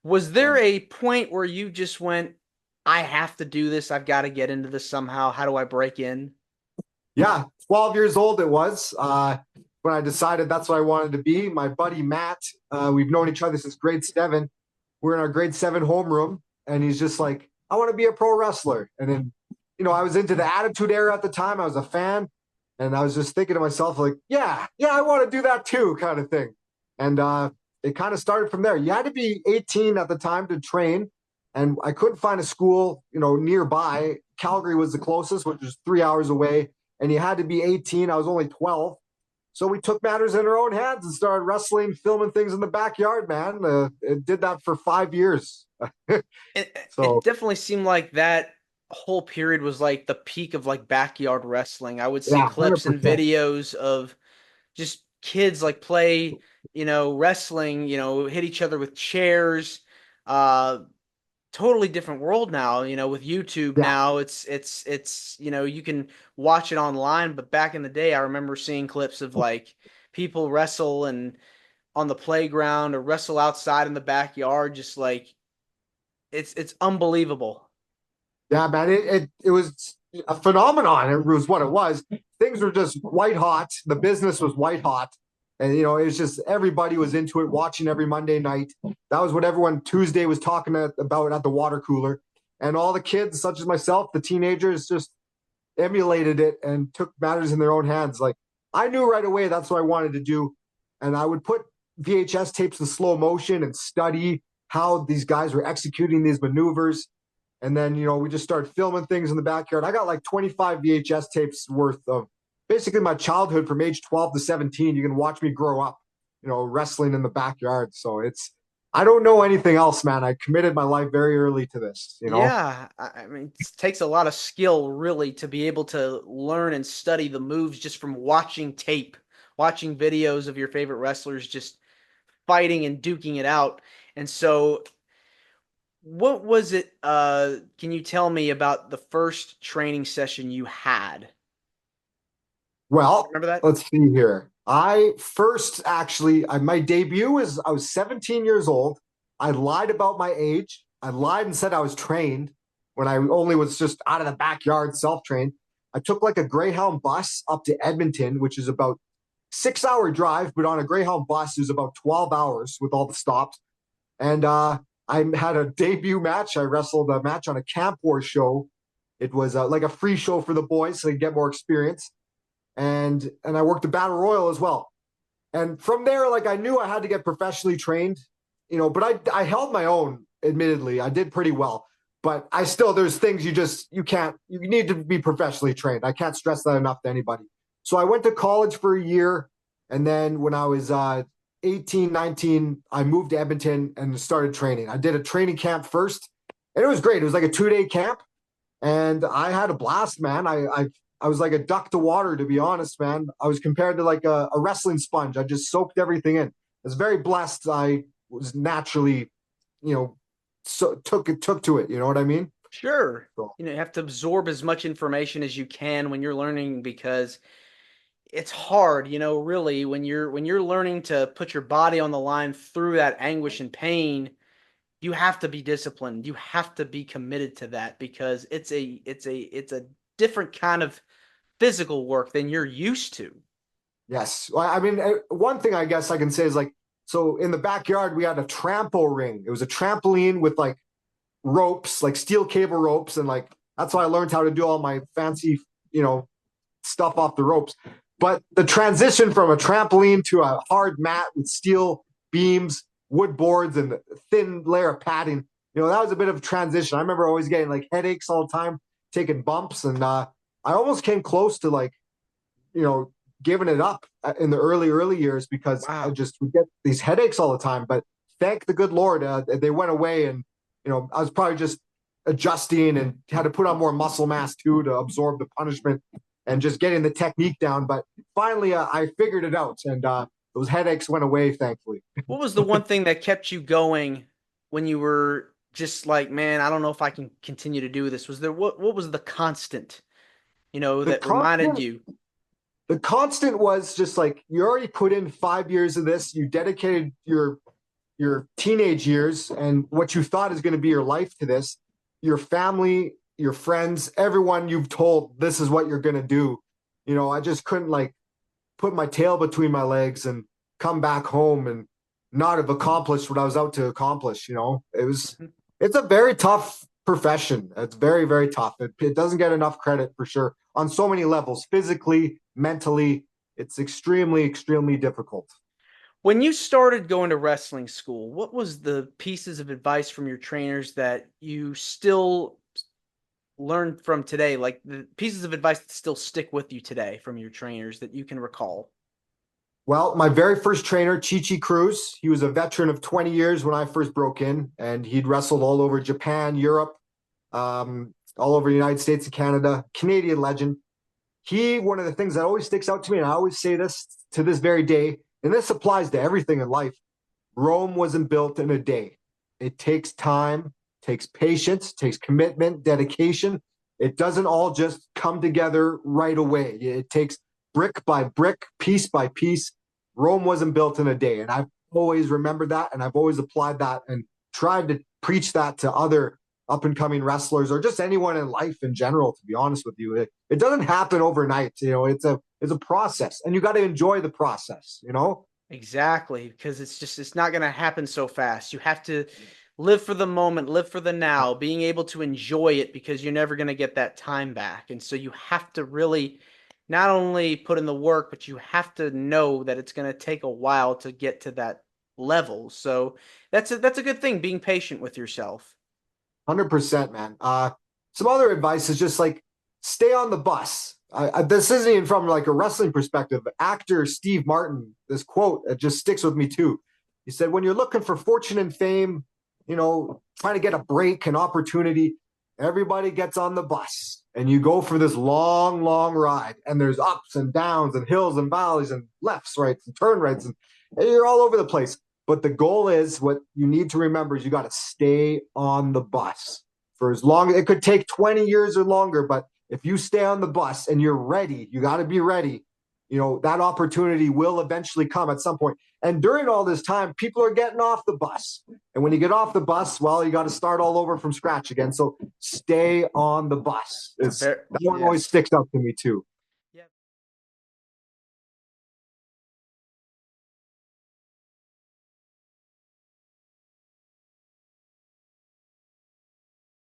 Was there And a point where you just went, I have to do this. I've got to get into this somehow. How do I break in? yeah, 12 years old it was when I decided that's what I wanted to be. My buddy Matt, we've known each other since grade seven. We're in our grade seven homeroom, and he's just like, I want to be a pro wrestler. And then, I was into the Attitude Era at the time. I was a fan, and I was just thinking to myself, like, yeah, I want to do that too, kind of thing. And it kind of started from there. You had to be 18 at the time to train, and I couldn't find a school, nearby. Calgary was the closest, which was 3 hours away, and you had to be 18. I was only 12. So we took matters in our own hands and started wrestling, filming things in the backyard, man. It did that for 5 years. It So, definitely seemed like that whole period was like the peak of like backyard wrestling. I would see yeah, clips and 100%. videos of just kids like play, wrestling, hit each other with chairs. Uh, Totally different world now, with YouTube Yeah. now. It's, you can watch it online, but back in the day I remember seeing clips of like people wrestle and on the playground or wrestle outside in the backyard, just like it's unbelievable. Yeah, man. It was a phenomenon. It was what it was. Things were just white hot. The business was white hot. And it was just everybody was into it, watching every Monday night. That was what everyone Tuesday was talking about at the water cooler. And all the kids, such as myself, the teenagers, just emulated it and took matters in their own hands. Like I knew right away that's what I wanted to do. And I would put VHS tapes in slow motion and study how these guys were executing these maneuvers. And then, we just started filming things in the backyard. I got like 25 VHS tapes worth of basically my childhood from age 12 to 17. You can watch me grow up, wrestling in the backyard. So I don't know anything else, man. I committed my life very early to this. Yeah, I mean, it takes a lot of skill really to be able to learn and study the moves just from watching tape, watching videos of your favorite wrestlers just fighting and duking it out. And so what was it? Can you tell me about the first training session you had? Well, Remember that? let's see here. I first actually, my debut was I was 17 years old. I lied about my age. I lied and said I was trained when I only was just out of the backyard, self-trained. I took like a Greyhound bus up to Edmonton, which is about 6 hour drive, but on a Greyhound bus is about 12 hours with all the stops. And I had a debut match. I wrestled a match on a Camp War show. It was like a free show for the boys so they get more experience, and I worked a battle royal as well. And from there, like I knew I had to get professionally trained, but I held my own. Admittedly, I did pretty well, but I still there's things you need to be professionally trained. I can't stress that enough to anybody. So I went to college for a year, and then when I was 18, 19, I moved to Edmonton and started training. I did a training camp first, and it was great. It was like a 2 day camp, and I had a blast, man. I was like a duck to water, to be honest, man. I was compared to like a wrestling sponge. I just soaked everything in. I was very blessed. I was naturally, took to it. You know what I mean? Sure. So, You have to absorb as much information as you can when you're learning because it's hard, really when you're learning to put your body on the line through that anguish and pain, you have to be disciplined. You have to be committed to that because it's a different kind of physical work than you're used to. yes. Well, I mean, one thing I guess I can say is like, so in the backyard we had a trampo ring. It was a trampoline with like ropes, like steel cable ropes, and like that's how I learned how to do all my fancy, you know, stuff off the ropes. But the transition from a trampoline to a hard mat with steel beams, wood boards, and a thin layer of padding, that was a bit of a transition. I remember always getting like headaches all the time, taking bumps, and I almost came close to like, you know, giving it up in the early years because I Wow. just would get these headaches all the time. But thank the good Lord, they went away, and I was probably just adjusting and had to put on more muscle mass too to absorb the punishment and just getting the technique down. But finally, I figured it out, and those headaches went away, thankfully. What was the one thing that kept you going when you were just like, man, I don't know if I can continue to do this? Was there what was the constant, The that reminded constant, you? the constant was just like you already put in 5 years of this. You dedicated your your teenage years and what you thought is going to be your life to this, your family, your friends, everyone you've told this is what you're going to do. I just couldn't like put my tail between my legs and come back home and not have accomplished what I was out to accomplish. Mhm. It's a very tough profession. It's very, very tough. It doesn't get enough credit for sure on so many levels, physically, mentally. It's extremely, extremely difficult. When you started going to wrestling school, what was the pieces of advice from your trainers that you still learn from today? Like the pieces of advice that still stick with you today from your trainers that you can recall? Well, my very first trainer, Chichi Cruz, he was a veteran of 20 years when I first broke in, and he'd wrestled all over Japan, Europe, all over the United States and Canada, Canadian legend. One of the things that always sticks out to me, and I always say this to this very day, and this applies to everything in life. Rome wasn't built in a day. It takes time, takes patience, takes commitment, dedication. It doesn't all just come together right away. It takes brick by brick, piece by piece. Rome wasn't built in a day. And I've always remembered that, and I've always applied that and tried to preach that to other up and coming wrestlers or just anyone in life in general, to be honest with you. It doesn't happen overnight. It's a process, and you got to enjoy the process. Exactly, because it's not going to happen so fast. You have to live for the moment, live for the now, being able to enjoy it because you're never going to get that time back. And so you have to really not only put in the work, but you have to know that it's going to take a while to get to that level. So that's a good thing, being patient with yourself. 100%, man. Some other advice is just like stay on the bus. This isn't even from like a wrestling perspective. Actor Steve Martin, this quote, it just sticks with me too. He said, when you're looking for fortune and fame, trying to get a break, an opportunity, everybody gets on the bus and you go for this long, long ride. And there's ups and downs and hills and valleys and lefts, rights, and turn rights. And you're all over the place. But the goal is what you need to remember is you got to stay on the bus for as long. It could take 20 years or longer, but if you stay on the bus and you're ready, you got to be ready. That opportunity will eventually come at some point. And during all this time, people are getting off the bus. And when you get off the bus, well, you got to start all over from scratch again. So stay on the bus. That one always Yes. sticks out to me too.